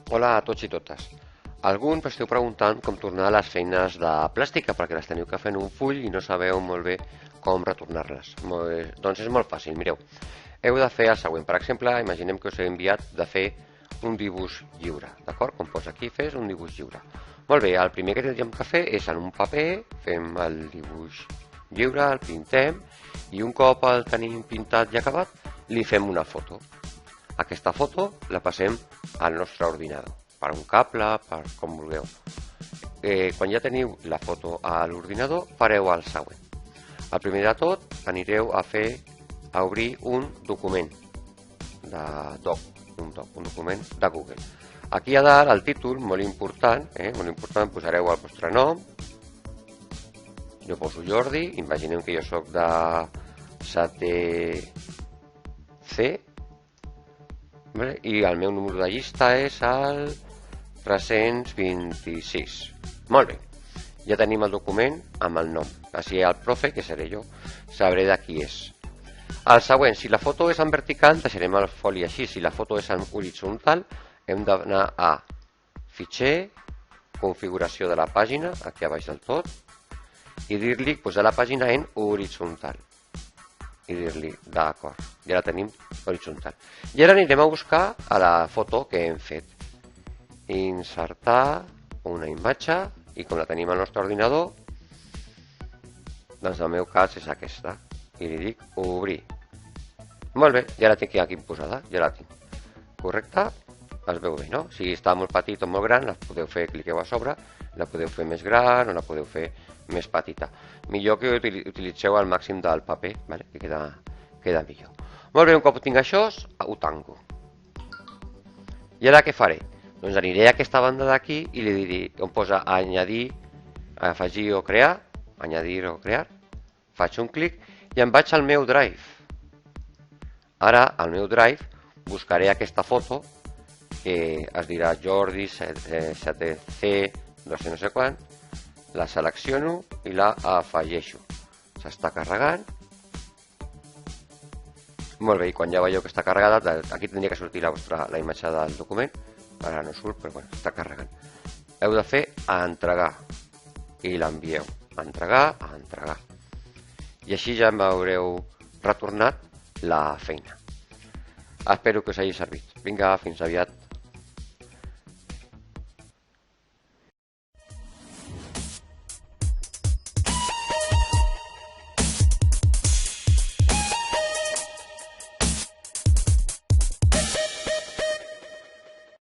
Hola a tots i totes. Alguns m'esteu preguntant com tornar les feines de plàstica perquè les teniu que fer en un full i no sabeu molt bé com retornar-les. Doncs és molt fàcil, mireu. Heu de fer el següent. Per exemple, imaginem que us he enviat de fer un dibuix lliure, d'acord? Com posa aquí, fes un dibuix lliure. Molt bé, el primer que tindríem que fer és en un paper, fem el dibuix lliure, el pintem i un cop el tenim pintat i acabat, li fem una foto. Aquesta foto la passem al nostre ordinador, per un cable, per com vulgueu. Quan ja teniu la foto a l'ordinador, fareu el següent. El primer de tot, anireu a obrir un document un document de Google. Aquí a dalt, el títol, molt important, posareu el vostre nom. Jo poso Jordi, imaginem que jo sóc de SATC, i el meu número de llista és el 326. Molt bé, ja tenim el document amb el nom. Així el profe, que seré jo, sabré de qui és. El següent, si la foto és en vertical, deixarem el foli així. Si la foto és en horitzontal, hem d'anar a Fitxer, Configuració de la pàgina, aquí a baix del tot, i dir-li posar la pàgina en horitzontal. I dir-li, d'acord, ja la tenim horitzontal. I ara anirem a buscar a la foto que hem fet. Insertar una imatge, i com la tenim al nostre ordinador, doncs el meu cas és aquesta. I li dic obrir. Molt bé, ja la tinc aquí posada, ja la tinc. Correcte? Es veu bé, no? Si està molt petit o molt gran, la podeu fer, cliqueu a sobre, la podeu fer més gran o la podeu fer més petita. Millor que utilitzeu el màxim del paper, que queda millor. Molt bé, un cop tinc això, ho tanco. I ara què faré? Doncs aniré a aquesta banda d'aquí i li diré, on posa añadir, afegir o crear, añadir o crear, faig un clic i em vaig al meu Drive. Ara, al meu Drive, buscaré aquesta foto que es dirà Jordi, 7C, no sé quan, la selecciono i la afegeixo. S'està carregant. Molt bé, i quan ja veieu que està carregada, aquí tindria que sortir la imatge del document, ara no surt, però bueno, està carregant. Heu de fer a entregar i l'envieu. A entregar. I així ja m'haureu retornat la feina. Espero que us hagi servit. Vinga, fins aviat.